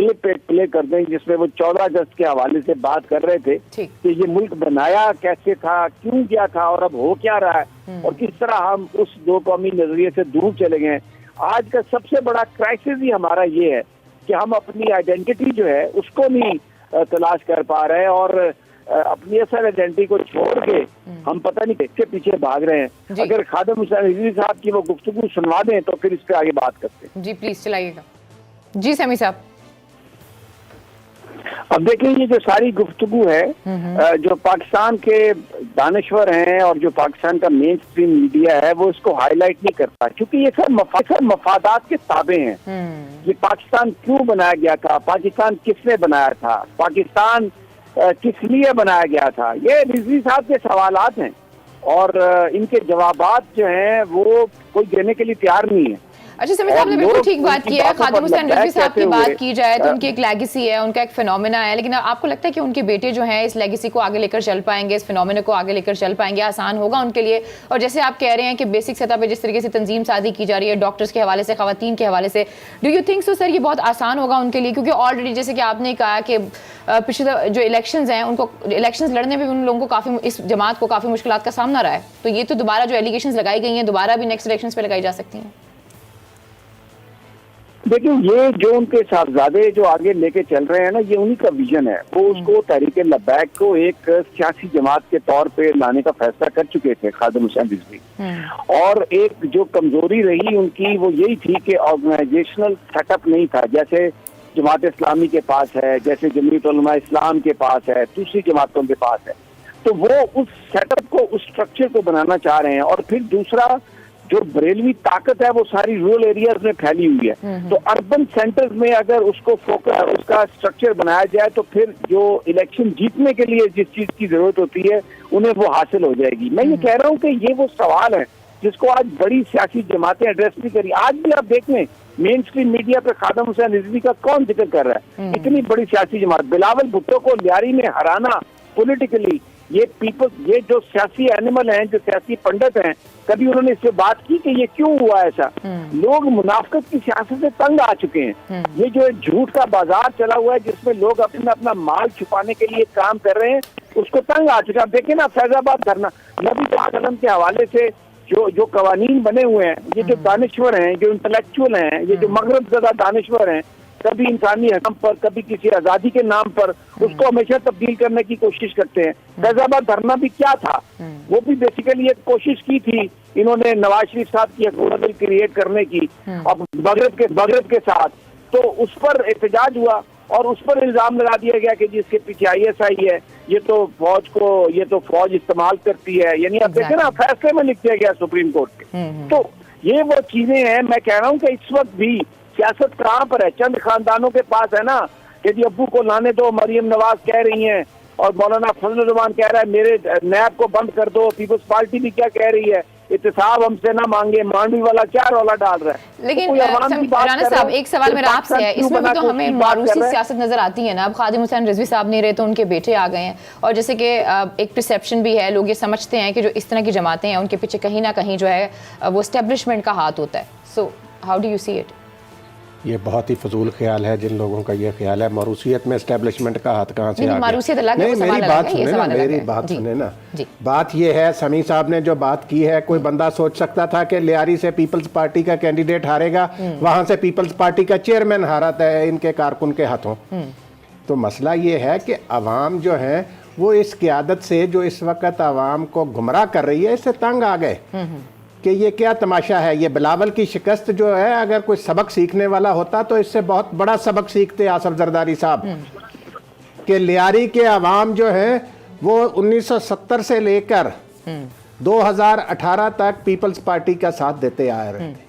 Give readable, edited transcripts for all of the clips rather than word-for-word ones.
Clip ایک پلے کر دیں جس میں وہ 14 اگست کے حوالے سے بات کر رہے تھے کہ یہ ملک بنایا کیسے تھا, کیوں کیا تھا اور اب ہو کیا رہا ہے, اور کس طرح ہم اس دو قومی نظریے سے دور چلے گئے. آج کا سب سے بڑا کرائسس ہی ہمارا یہ ہے کہ ہم اپنی آئیڈینٹی جو ہے اس کو نہیں تلاش کر پا رہے, اور اپنی اصل آئیڈینٹی کو چھوڑ کے ہم پتہ نہیں کس کے پیچھے بھاگ رہے ہیں. اگر خادم حسین رضوی صاحب کی وہ گفتگو سنوا دیں تو پھر اس پہ آگے بات کرتے ہیں. جی پلیز چلائیے گا. جی سمیع صاحب. اب دیکھیں یہ جو ساری گفتگو ہے, جو پاکستان کے دانشور ہیں اور جو پاکستان کا مین اسٹریم میڈیا ہے وہ اس کو ہائی لائٹ نہیں کرتا, کیونکہ یہ سب مفادات کے تابع ہیں. یہ پاکستان کیوں بنایا گیا تھا, پاکستان کس نے بنایا تھا, پاکستان کس لیے بنایا گیا تھا, یہ رضوی صاحب کے سوالات ہیں اور ان کے جوابات جو ہیں وہ کوئی دینے کے لیے تیار نہیں ہے. اچھا سمیع صاحب نے بالکل ٹھیک بات کی ہے. خادم حسین رضوی صاحب کی بات کی جائے تو ان کی ایک لیگیسی ہے, ان کا ایک فینومینا ہے, لیکن آپ کو لگتا ہے کہ ان کے بیٹے جو ہیں اس لیگیسی کو آگے لے کر چل پائیں گے, اس فینومینا کو آگے لے کر چل پائیں گے, آسان ہوگا ان کے لیے؟ اور جیسے آپ کہہ رہے ہیں کہ بیسک سطح پہ جس طریقے سے تنظیم سازی کی جا رہی ہے ڈاکٹرز کے حوالے سے, خواتین کے حوالے سے, ڈو یو تھنک سو سر یہ بہت آسان ہوگا ان کے لیے؟ کیونکہ آلریڈی جیسے کہ آپ نے کہا کہ پچھلے جو الیکشنز ہیں ان کو الیکشنز لڑنے میں بھی ان لوگوں کو کافی, اس جماعت کو کافی مشکلات کا سامنا رہا ہے, تو یہ تو دوبارہ جو ایلیگیشنز لگائی گئی ہیں دوبارہ بھی نیکسٹ الیکشنز پہ لگائی جا سکتی ہیں. دیکھیں یہ جو ان کے صاحبزادے جو آگے لے کے چل رہے ہیں نا, یہ انہی کا ویژن ہے. وہ اس کو تحریک لبیک کو ایک سیاسی جماعت کے طور پہ لانے کا فیصلہ کر چکے تھے خادم حسین رضوی, اور ایک جو کمزوری رہی ان کی وہ یہی تھی کہ آرگنائزیشنل سیٹ اپ نہیں تھا, جیسے جماعت اسلامی کے پاس ہے, جیسے جمعیت علماء اسلام کے پاس ہے, دوسری جماعتوں کے پاس ہے. تو وہ اس سیٹ اپ کو, اس اسٹرکچر کو بنانا چاہ رہے ہیں. اور پھر دوسرا جو بریلوی طاقت ہے وہ ساری رورل ایریاز میں پھیلی ہوئی ہے, تو اربن سینٹرز میں اگر اس کو فوکس, اس کا اسٹرکچر بنایا جائے تو پھر جو الیکشن جیتنے کے لیے جس چیز کی ضرورت ہوتی ہے انہیں وہ حاصل ہو جائے گی. میں یہ کہہ رہا ہوں کہ یہ وہ سوال ہے جس کو آج بڑی سیاسی جماعتیں ایڈریس نہیں کری. آج بھی آپ دیکھ لیں مین اسٹریم میڈیا پہ خادم حسین رضوی کا کون ذکر کر رہا ہے؟ اتنی بڑی سیاسی جماعت. بلاول بھٹو کو لیاری میں ہرانا پولیٹیکلی, یہ پیپل, یہ جو سیاسی اینیمل ہیں, جو سیاسی پنڈت ہیں, کبھی انہوں نے اس سے بات کی کہ یہ کیوں ہوا ایسا؟ لوگ منافقت کی سیاست سے تنگ آ چکے ہیں. یہ جو جھوٹ کا بازار چلا ہوا ہے جس میں لوگ اپنا مال چھپانے کے لیے کام کر رہے ہیں, اس کو تنگ آ چکا. دیکھیں نا فیض آباد دھرنا, نبی پاک علیہ کے حوالے سے جو قوانین بنے ہوئے ہیں, یہ جو دانشور ہیں, جو انٹلیکچوئل ہیں, یہ جو مغرب زدہ دانشور ہیں, کبھی انسانی حقوق پر, کبھی کسی آزادی کے نام پر, اس کو ہمیشہ تبدیل کرنے کی کوشش کرتے ہیں. فیض آباد دھرنا بھی کیا تھا؟ وہ بھی بیسیکلی ایک کوشش کی تھی انہوں نے نواز شریف صاحب کی حکومت کریٹ کرنے کی, اب مغرب کے ساتھ. تو اس پر احتجاج ہوا اور اس پر الزام لگا دیا گیا کہ جس کے پیچھے ISI ہے, یہ تو فوج استعمال کرتی ہے. یعنی آپ دیکھیں نا فیصلے میں لکھ دیا گیا سپریم کورٹ کے. تو یہ وہ چیزیں ہیں. میں کہہ رہا ہوں کہ اس وقت بھی سیاست کہاں پر ہے؟ چند خاندانوں کے پاس ہے نا کہ جی ابو کو لانے دو, مریم نواز کہہ رہی ہیں, اور مولانا فضل الرحمان کہہ رہا ہے میرے نیب کو بند کر دو. پیپلز پارٹی بھی کیا کہہ رہی ہے, احتساب ہم سے نہ مانگے. مانڈوی والا کیا رولا ڈال رہا ہے. لیکن رانا صاحب ایک سوال میرا آپ سے ہے, اس میں بھی تو ہمیں ماروسی سیاست نظر آتی ہے نا. اب خادم حسین رضوی صاحب نہیں رہے تو ان کے بیٹے آ گئے ہیں, اور جیسے کہ ایک پرسیپشن بھی ہے, لوگ یہ سمجھتے ہیں کہ جو اس طرح کی جماعتیں ہیں ان کے پیچھے کہیں نہ کہیں جو ہے وہ اسٹیبلشمنٹ کا ہاتھ ہوتا ہے. So how do you see it? یہ بہت ہی فضول خیال ہے جن لوگوں کا یہ خیال ہے. موروثیت میں اسٹیبلشمنٹ کا ہاتھ کہاں سے آ گیا؟ نہیں, میری بات سنیں نا, میری بات سنیں نا. بات یہ ہے, سمیع صاحب نے جو بات کی ہے, کوئی بندہ سوچ سکتا تھا کہ لیاری سے پیپلز پارٹی کا کینڈیڈیٹ ہارے گا, وہاں سے پیپلز پارٹی کا چیئرمین ہارا تھا ان کے کارکن کے ہاتھوں. تو مسئلہ یہ ہے کہ عوام جو ہیں وہ اس قیادت سے جو اس وقت عوام کو گمراہ کر رہی ہے, اس سے تنگ آ گئے کہ یہ کیا تماشا ہے. یہ بلاول کی شکست جو ہے, اگر کوئی سبق سیکھنے والا ہوتا تو اس سے بہت بڑا سبق سیکھتے آصف زرداری صاحب, کہ لیاری کے عوام جو ہیں وہ 1970 سے لے کر 2018 تک پیپلز پارٹی کا ساتھ دیتے آ رہے تھے.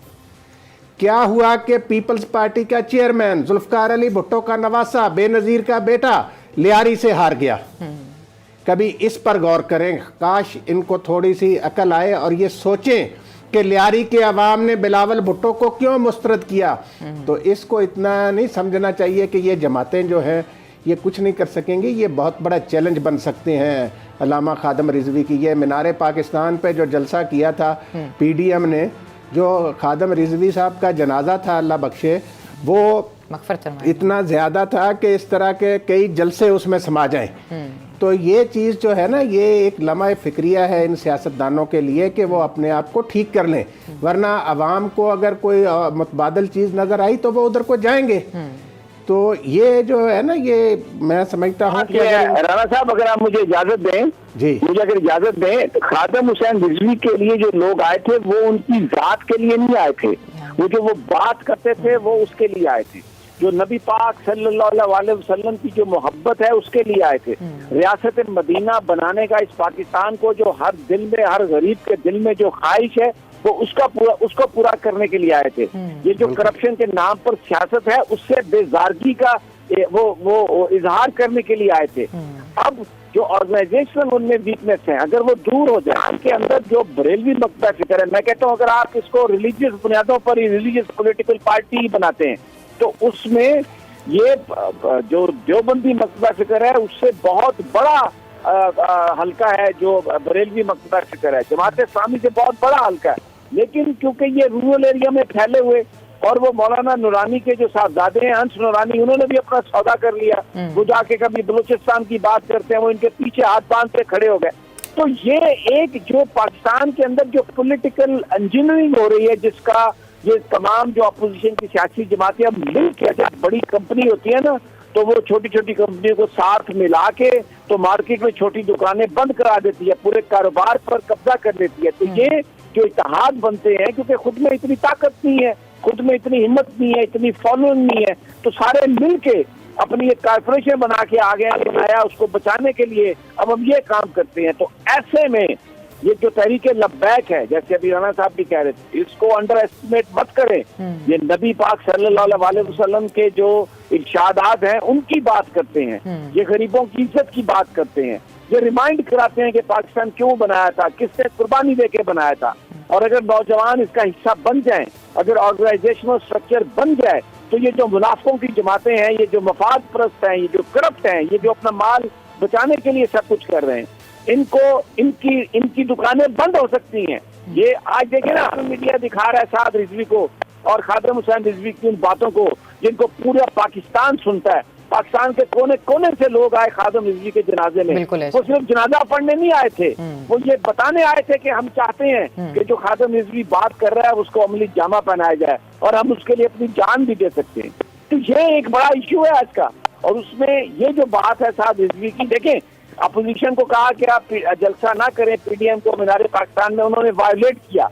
کیا ہوا کہ پیپلز پارٹی کا چیئرمین ذوالفقار علی بھٹو کا نواسا, بے نظیر کا بیٹا, لیاری سے ہار گیا. کبھی اس پر غور کریں, کاش ان کو تھوڑی سی عقل آئے اور یہ سوچیں کہ لیاری کے عوام نے بلاول بھٹو کو کیوں مسترد کیا. تو اس کو اتنا نہیں سمجھنا چاہیے کہ یہ جماعتیں جو ہیں یہ کچھ نہیں کر سکیں گی. یہ بہت بڑا چیلنج بن سکتے ہیں علامہ خادم رضوی کی. یہ مینار پاکستان پہ جو جلسہ کیا تھا PDM نے, جو خادم رضوی صاحب کا جنازہ تھا اللہ بخشے, وہ اتنا زیادہ تھا کہ اس طرح کے کئی جلسے اس میں سما جائیں. تو یہ چیز جو ہے نا یہ ایک لمحہ فکریہ ہے ان سیاستدانوں کے لیے کہ وہ اپنے آپ کو ٹھیک کر لیں, ورنہ عوام کو اگر کوئی متبادل چیز نظر آئی تو وہ ادھر کو جائیں گے. تو یہ جو ہے نا یہ میں سمجھتا ہوں کہ رانا صاحب اگر آپ مجھے اجازت دیں, جی مجھے اگر اجازت دیں, تو خادم حسین رضوی کے لیے جو لوگ آئے تھے وہ ان کی ذات کے لیے نہیں آئے تھے, وہ جو وہ بات کرتے تھے وہ اس کے لیے آئے تھے. جو نبی پاک صلی اللہ علیہ وسلم کی جو محبت ہے اس کے لیے آئے تھے. ریاست مدینہ بنانے کا اس پاکستان کو جو ہر دل میں, ہر غریب کے دل میں جو خواہش ہے وہ اس کو پورا کرنے کے لیے آئے تھے. یہ جو کرپشن کے نام پر سیاست ہے اس سے بیزارگی کا وہ اظہار کرنے کے لیے آئے تھے. اب جو آرگنائزیشن ان میں ویکنیس ہیں اگر وہ دور ہو جائے, ان کے اندر جو بریلوی مکتبہ فکر ہے, میں کہتا ہوں اگر آپ اس کو ریلیجیس بنیادوں پر ہی ریلیجیس پولیٹیکل پارٹی بناتے ہیں تو اس میں یہ جو دیوبندی مکتبہ فکر ہے اس سے بہت بڑا حلقہ ہے جو بریلوی مکتبہ فکر ہے, جماعت اسلامی سے بہت بڑا حلقہ ہے. لیکن کیونکہ یہ رورل ایریا میں پھیلے ہوئے, اور وہ مولانا نورانی کے جو صاحبزادے ہیں ہنس نورانی, انہوں نے بھی اپنا سودا کر لیا. وہ جا کے کبھی بلوچستان کی بات کرتے ہیں, وہ ان کے پیچھے ہاتھ باندھ کے کھڑے ہو گئے. تو یہ ایک جو پاکستان کے اندر جو پولیٹیکل انجینئرنگ ہو رہی ہے, جس کا یہ تمام جو اپوزیشن کی سیاسی جماعتیں اب مل کے, جب بڑی کمپنی ہوتی ہے نا تو وہ چھوٹی چھوٹی کمپنیوں کو ساتھ ملا کے تو مارکیٹ میں چھوٹی دکانیں بند کرا دیتی ہے, پورے کاروبار پر قبضہ کر دیتی ہے. تو یہ جو اتحاد بنتے ہیں, کیونکہ خود میں اتنی طاقت نہیں ہے, خود میں اتنی ہمت نہیں ہے, اتنی فالوئنگ نہیں ہے, تو سارے مل کے اپنی ایک کارپوریشن بنا کے آگے بنایا اس کو بچانے کے لیے. اب ہم یہ کام کرتے ہیں. تو ایسے میں یہ جو تحریک لبیک ہے, جیسے ابھی رانا صاحب بھی کہہ رہے تھے, اس کو انڈر ایسٹیمیٹ مت کریں. یہ نبی پاک صلی اللہ علیہ وسلم کے جو ارشادات ہیں ان کی بات کرتے ہیں, یہ غریبوں کی عزت کی بات کرتے ہیں, یہ ریمائنڈ کراتے ہیں کہ پاکستان کیوں بنایا تھا, کس نے قربانی دے کے بنایا تھا. اور اگر نوجوان اس کا حصہ بن جائیں, اگر آرگنائزیشنل اسٹرکچر بن جائے, تو یہ جو منافقوں کی جماعتیں ہیں, یہ جو مفاد پرست ہیں, یہ جو کرپٹ ہیں, یہ جو اپنا مال بچانے کے لیے سب کچھ کر رہے ہیں, ان کی دکانیں بند ہو سکتی ہیں. یہ آج دیکھیں نا میڈیا دکھا رہا ہے سعد رضوی کو اور خادم حسین رضوی کی ان باتوں کو, جن کو پورا پاکستان سنتا ہے. پاکستان کے کونے کونے سے لوگ آئے خادم رضوی کے جنازے میں. وہ صرف جنازہ پڑھنے نہیں آئے تھے, وہ یہ بتانے آئے تھے کہ ہم چاہتے ہیں کہ جو خادم رضوی بات کر رہا ہے اس کو عملی جامہ پہنایا جائے, اور ہم اس کے لیے اپنی جان بھی دے سکتے ہیں. تو یہ ایک بڑا ایشو ہے آج کا. اور اس میں یہ جو بات ہے سعد رضوی کی, دیکھیں اپوزیشن کو کہا کہ آپ جلسہ نہ کریں پی ڈی ایم کو مینار پاکستان میں, انہوں نے وائلیٹ کیا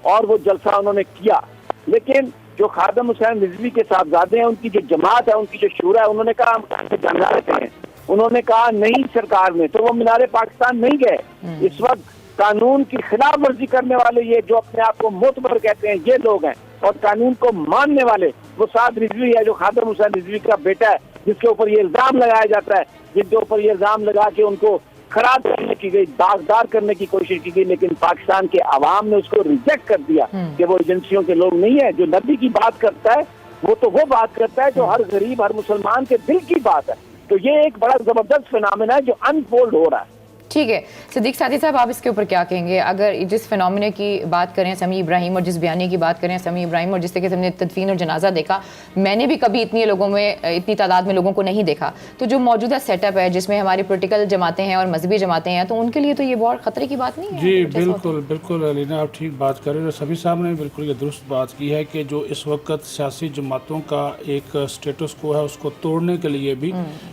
اور وہ جلسہ انہوں نے کیا. لیکن جو خادم حسین رضوی کے صاحبزادے ہیں, ان کی جو جماعت ہے, ان کی جو شورا ہے, انہوں نے کہا ہم جانا رہتے ہیں. انہوں نے کہا نہیں سرکار میں, تو وہ مینار پاکستان نہیں گئے. اس وقت قانون کی خلاف ورزی کرنے والے یہ جو اپنے آپ کو معتبر کہتے ہیں یہ لوگ ہیں, اور قانون کو ماننے والے وہ سعد رضوی ہے جو خادم حسین رضوی کا بیٹا ہے, جس کے اوپر یہ الزام لگایا جاتا ہے, جن کے اوپر یہ الزام لگا کے ان کو خراب کرنے کی گئی, داغدار کرنے کی کوشش کی گئی. لیکن پاکستان کے عوام نے اس کو ریجیکٹ کر دیا کہ وہ ایجنسیوں کے لوگ نہیں ہیں. جو نبی کی بات کرتا ہے وہ تو وہ بات کرتا ہے جو ہر غریب, ہر مسلمان کے دل کی بات ہے. تو یہ ایک بڑا زبردست فینامنا ہے جو انفولڈ ہو رہا ہے. ٹھیک ہے صدیق سعدی صاحب, آپ اس کے اوپر کیا کہیں گے؟ اگر جس فینومینا کی بات کریں سمیع ابراہیم, اور جس بیانیے کی بات کریں سمیع ابراہیم, اور جس طرح سے ہم نے تدفین اور جنازہ دیکھا, میں نے بھی کبھی اتنی تعداد میں لوگوں کو نہیں دیکھا. تو جو موجودہ سیٹ اپ ہے جس میں ہماری پولیٹیکل جماعتیں ہیں اور مذہبی جماعتیں ہیں, تو ان کے لیے تو یہ بہت خطرے کی بات نہیں ہے. جی بالکل بالکل علینا, آپ ٹھیک بات کر رہے ہیں. سبھی صاحب نے بالکل یہ درست بات کی ہے کہ جو اس وقت سیاسی جماعتوں کا ایک اسٹیٹس کو ہے اس کو توڑنے کے لیے بھی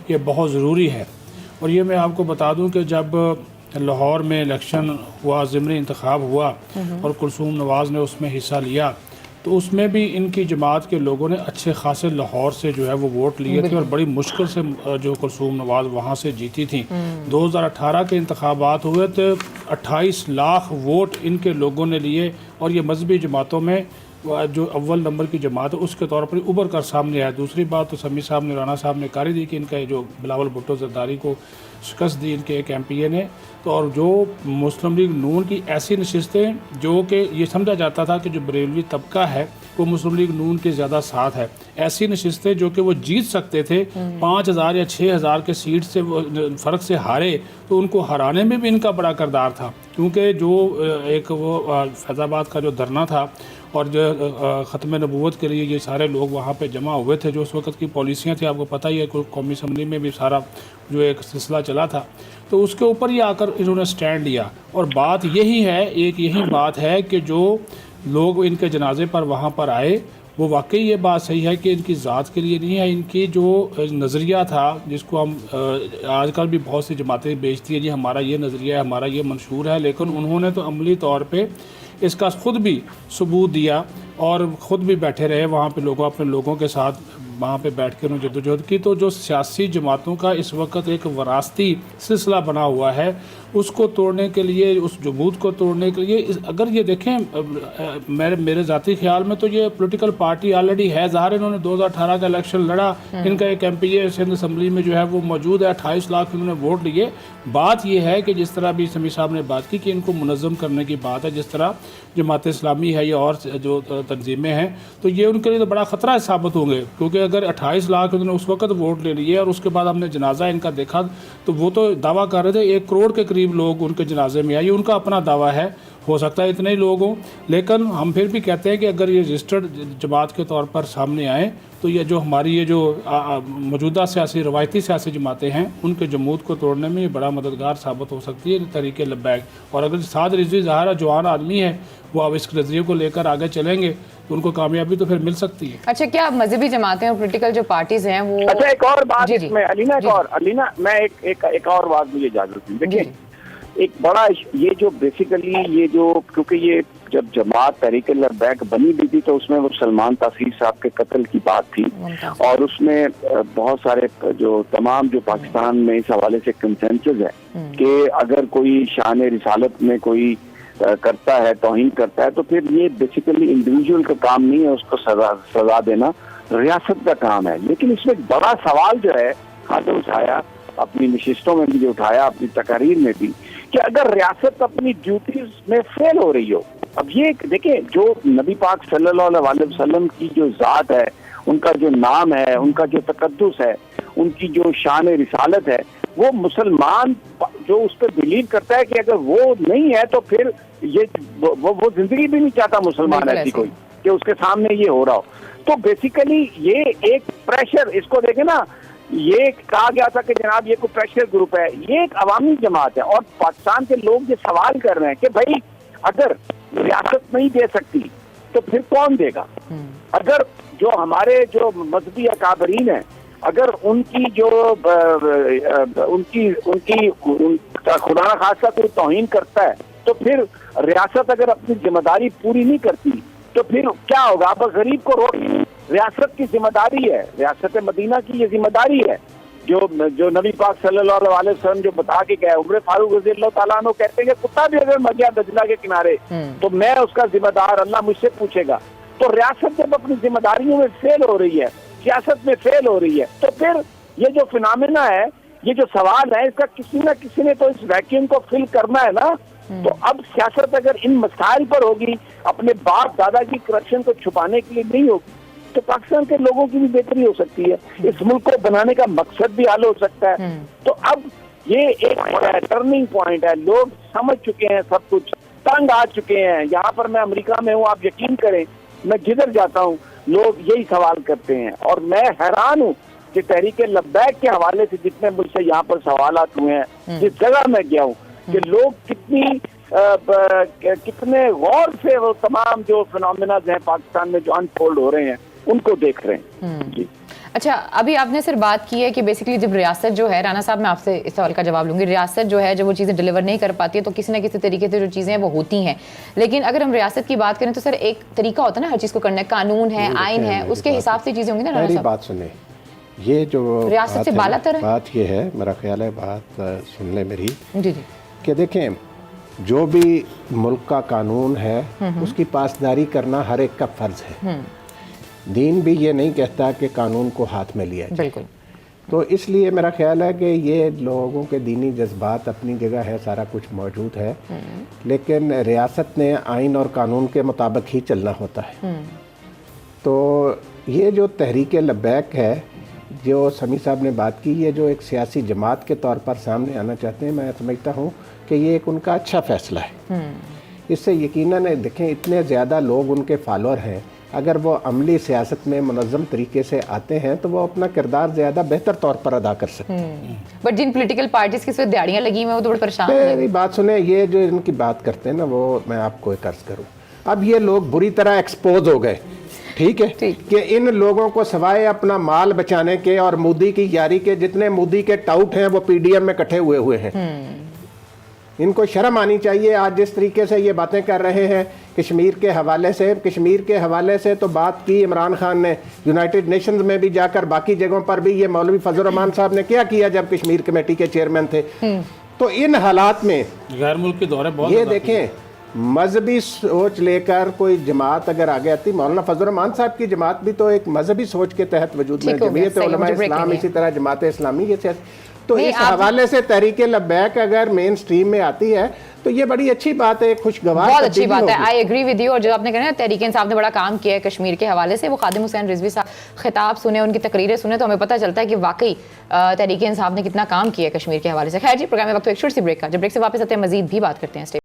یہ بہت ضروری ہے. اور یہ میں آپ کو بتا دوں کہ جب لاہور میں الیکشن ہوا, ضمنی انتخاب ہوا, اور کلثوم نواز نے اس میں حصہ لیا, تو اس میں بھی ان کی جماعت کے لوگوں نے اچھے خاصے لاہور سے جو ہے وہ ووٹ لیے تھے, اور بڑی مشکل سے جو کلثوم نواز وہاں سے جیتی تھیں. 2018 کے انتخابات ہوئے تو 28 لاکھ ووٹ ان کے لوگوں نے لیے, اور یہ مذہبی جماعتوں میں جو اول نمبر کی جماعت ہے اس کے طور پر ابھر کر سامنے آئے. دوسری بات تو سمیع صاحب نے, رانا صاحب نے کاری دی کہ ان کا جو بلاول بھٹو زرداری کو شکست دی ان کے ایک ایم پی اے نے. تو اور جو مسلم لیگ نون کی ایسی نشستیں جو کہ یہ سمجھا جاتا تھا کہ جو بریلوی طبقہ ہے وہ مسلم لیگ نون کے زیادہ ساتھ ہے, ایسی نشستیں جو کہ وہ جیت سکتے تھے, 5000 یا 6000 کے سیٹ سے فرق سے ہارے, تو ان کو ہرانے میں بھی ان کا بڑا کردار تھا. کیونکہ جو ایک وہ فیض آباد کا جو دھرنا تھا اور جو ختم نبوت کے لیے یہ سارے لوگ وہاں پہ جمع ہوئے تھے. جو اس وقت کی پالیسیاں تھیں آپ کو پتہ ہی ہے, قومی اسمبلی میں بھی سارا جو ایک سلسلہ چلا تھا, تو اس کے اوپر ہی آ کر انہوں نے سٹینڈ لیا. اور بات یہی ہے, ایک یہی بات ہے کہ جو لوگ ان کے جنازے پر وہاں پر آئے وہ واقعی یہ بات صحیح ہے کہ ان کی ذات کے لیے نہیں ہے, ان کی جو نظریہ تھا جس کو ہم آج کل بھی بہت سی جماعتیں بیچتی ہیں جی ہمارا یہ نظریہ ہے, ہمارا یہ منشور ہے, لیکن انہوں نے تو عملی طور پہ اس کا خود بھی ثبوت دیا اور خود بھی بیٹھے رہے وہاں پہ اپنے لوگوں کے ساتھ وہاں پہ بیٹھ کے انہوں نے جدوجہد کی. تو جو سیاسی جماعتوں کا اس وقت ایک وراثتی سلسلہ بنا ہوا ہے اس کو توڑنے کے لیے, اس جمود کو توڑنے کے لیے, اگر یہ دیکھیں میرے ذاتی خیال میں تو یہ پولیٹیکل پارٹی آلریڈی ہے. ظاہر انہوں نے 2018 کا الیکشن لڑا, ان کا ایک MPA سندھ اسمبلی میں جو ہے وہ موجود ہے, 28 لاکھ انہوں نے ووٹ لیے. بات یہ ہے کہ جس طرح بھی سمیع صاحب نے بات کی کہ ان کو منظم کرنے کی بات ہے, جس طرح جماعت اسلامی ہے یا اور جو تنظیمیں ہیں, تو یہ ان کے لیے تو بڑا خطرہ ثابت ہوں گے, کیونکہ اگر 28 لاکھ انہوں نے اس وقت ووٹ لے لیے اور اس کے بعد ہم نے جنازہ ان کا دیکھا تو وہ تو دعویٰ کر رہے تھے 1 کروڑ کے قریب لوگ ان کے جنازے میں آئے. یہ ان کا اپنا دعویٰ ہے, ہو سکتا ہے اتنے ہی لوگ ہوں, لیکن ہم پھر بھی کہتے ہیں کہ اگر یہ رجسٹرڈ جماعت کے طور پر سامنے آئیں تو یہ جو ہماری یہ جو موجودہ سیاسی روایتی سیاسی جماعتیں ہیں ان کے جمود کو توڑنے میں یہ بڑا مددگار ثابت ہو سکتی ہے تحریک لبیک. اور اگر سعد رضوی ظاہرہ جوان آدمی ہے, وہ اب اس نظریے کو لے کر آگے چلیں گے تو ان کو کامیابی تو پھر مل سکتی ہے. اچھا, کیا مذہبی جماعتیں اور پولیٹیکل جو پارٹیز ہیں وہ اچھا ایک اور بات اس میں علینا میں ایک اور بات مجھے اجازت دی. دیکھیں ایک بڑا یہ جو بیسیکلی یہ جو کیونکہ یہ جب جماعت تحریک لبیک بنی بھی تھی تو اس میں وہ سلمان تاثیر صاحب کے قتل کی بات تھی, اور اس میں بہت سارے جو تمام جو پاکستان میں اس حوالے سے کنسنسس ہے کہ اگر کوئی شان رسالت میں کوئی کرتا ہے, توہین کرتا ہے, تو پھر یہ بیسیکلی انڈیویجول کا کام نہیں ہے اس کو سزا دینا, ریاست کا کام ہے. لیکن اس میں بڑا سوال جو ہے خاتون اٹھایا, اپنی نشستوں میں بھی جو اٹھایا, اپنی تقاریر میں بھی, کہ اگر ریاست اپنی ڈیوٹیز میں فیل ہو رہی ہو. اب یہ دیکھیں جو نبی پاک صلی اللہ علیہ وسلم کی جو ذات ہے, ان کا جو نام ہے, ان کا جو تقدس ہے, ان کی جو شان رسالت ہے, وہ مسلمان جو اس پہ بلیو کرتا ہے کہ اگر وہ نہیں ہے تو پھر یہ وہ زندگی بھی نہیں چاہتا مسلمان ایسی کوئی کہ اس کے سامنے یہ ہو رہا ہو. تو بیسیکلی یہ ایک پریشر, اس کو دیکھیں نا, یہ کہا گیا تھا کہ جناب یہ کوئی پریشر گروپ ہے, یہ ایک عوامی جماعت ہے. اور پاکستان کے لوگ یہ سوال کر رہے ہیں کہ بھائی اگر ریاست نہیں دے سکتی تو پھر کون دے گا؟ اگر جو ہمارے جو مذہبی اکابرین ہیں, اگر ان کی جو ان کی خدا نخواستہ کوئی توہین کرتا ہے تو پھر ریاست اگر اپنی ذمہ داری پوری نہیں کرتی تو پھر کیا ہوگا؟ اب غریب کو روٹی ریاست کی ذمہ داری ہے, ریاست مدینہ کی یہ ذمہ داری ہے جو نبی پاک صلی اللہ علیہ وسلم جو بتا کے گئے. عمر فاروق رضی اللہ تعالیٰ عنہ کہتے ہیں کہ کتا بھی اگر مر گیا دجلہ کے کنارے تو میں اس کا ذمہ دار, اللہ مجھ سے پوچھے گا. تو ریاست جب اپنی ذمہ داریوں میں فیل ہو رہی ہے, سیاست میں فیل ہو رہی ہے, تو پھر یہ جو فنامنا ہے, یہ جو سوال ہے, اس کا کسی نہ کسی نے تو اس ویکیوم کو فل کرنا ہے نا. تو اب سیاست اگر ان مسائل پر ہوگی, اپنے باپ دادا کی کرپشن کو چھپانے کے لیے نہیں ہوگی, تو پاکستان کے لوگوں کی بھی بہتری ہو سکتی ہے, اس ملک کو بنانے کا مقصد بھی حل ہو سکتا ہے. تو اب یہ ایک ٹرننگ پوائنٹ ہے, لوگ سمجھ چکے ہیں, سب کچھ تنگ آ چکے ہیں. یہاں پر میں امریکہ میں ہوں, آپ یقین کریں میں جدھر جاتا ہوں لوگ یہی سوال کرتے ہیں, اور میں حیران ہوں کہ تحریک لبیک کے حوالے سے جتنے مجھ سے یہاں پر سوالات ہوئے ہیں, جس جگہ میں گیا ہوں, کہ لوگ کتنے غور سے وہ تمام جو فنومیناز ہیں پاکستان میں جو انفولڈ ہو رہے ہیں ان کو دیکھ رہے ہیں. جی اچھا, ابھی آپ نے صرف بات کی ہے کہ بیسکلی جب ریاست جو ہے, رانا صاحب میں آپ سے اس سوال کا جواب لوں گی, ریاست جو ہے جب وہ چیزیں ڈلیور نہیں کر پاتی ہے تو کسی نہ کسی طریقے سے جو چیزیں ہیں وہ ہوتی ہیں. لیکن اگر ہم ریاست کی بات کریں تو سر ایک طریقہ ہوتا ہے نا ہر چیز کو کرنے, قانون ہے, آئین ہے, اس کے حساب سے چیزیں ہوں گی نا. میری بات سنیں, یہ جو ریاست سے بالا تر ہے, بات یہ ہے, میرا خیال ہے بات سن لیں میری, جی کہ دیکھیں جو بھی ملک کا قانون ہے اس کی پاسداری کرنا ہر ایک کا فرض ہے. دین بھی یہ نہیں کہتا کہ قانون کو ہاتھ میں لیا جائے. بالکل. تو اس لیے میرا خیال ہے کہ یہ لوگوں کے دینی جذبات اپنی جگہ ہے, سارا کچھ موجود ہے, لیکن ریاست نے آئین اور قانون کے مطابق ہی چلنا ہوتا ہے. تو یہ جو تحریک لبیک ہے جو سمیع صاحب نے بات کی, یہ جو ایک سیاسی جماعت کے طور پر سامنے آنا چاہتے ہیں, میں سمجھتا ہوں کہ یہ ایک ان کا اچھا فیصلہ ہے, اس سے یقیناً دیکھیں اتنے زیادہ لوگ ان کے فالوور ہیں، اگر وہ عملی سیاست میں منظم طریقے سے آتے ہیں تو وہ اپنا کردار زیادہ بہتر طور پر ادا کر سکتے ہیں۔ بٹ جن پولیٹیکل پارٹیز کی صرف دیہڑیاں لگی ہیں وہ تو بڑے پریشان ہیں۔ میری بات سنیں، یہ جو ان کی بات کرتے ہیں نا، وہ میں آپ کو ایک عرض کروں، اب یہ لوگ بری طرح ایکسپوز ہو گئے، ٹھیک ہے، کہ ان لوگوں کو سوائے اپنا مال بچانے کے اور مودی کی یاری کے، جتنے مودی کے ٹاؤٹ ہیں وہ پی ڈی ایم میں اکٹھے ہوئے ہیں، ان کو شرم آنی چاہیے۔ آج جس طریقے سے یہ باتیں کر رہے ہیں کشمیر کے حوالے سے تو بات کی عمران خان نے یونائٹڈ نیشنز میں بھی جا کر، باقی جگہوں پر بھی، یہ مولوی فضل الرحمان صاحب نے کیا کیا جب کشمیر کمیٹی کے چیئرمین تھے۔ تو ان حالات میں غیر ملک کے دورے بہت، یہ دیکھیں مذہبی سوچ لے کر کوئی جماعت اگر آگے آتی، مولانا فضل الرحمان صاحب کی جماعت بھی تو ایک مذہبی سوچ کے تحت وجود میں، جمعیت علماء اسلام، اسی طرح جماعت اسلامی کے ساتھ، تو اس حوالے سے تحریک لبیک اگر مین سٹریم میں آتی ہے تو یہ بڑی اچھی بات ہے، خوشگوار بہت اچھی بات ہے۔ I agree with you. اور جو آپ نے کہا نا تحریک انصاف نے بڑا کام کیا ہے کشمیر کے حوالے سے، وہ خادم حسین رضوی صاحب خطاب سنے، ان کی تقریریں سنے تو ہمیں پتہ چلتا ہے کہ واقعی تحریک انصاف نے کتنا کام کیا ہے کشمیر کے حوالے سے۔ خیر جی، پروگرام میں وقت ایک چھوٹی سی بریک کا، جب بریک سے واپس آتے ہیں مزید بھی بات کرتے ہیں۔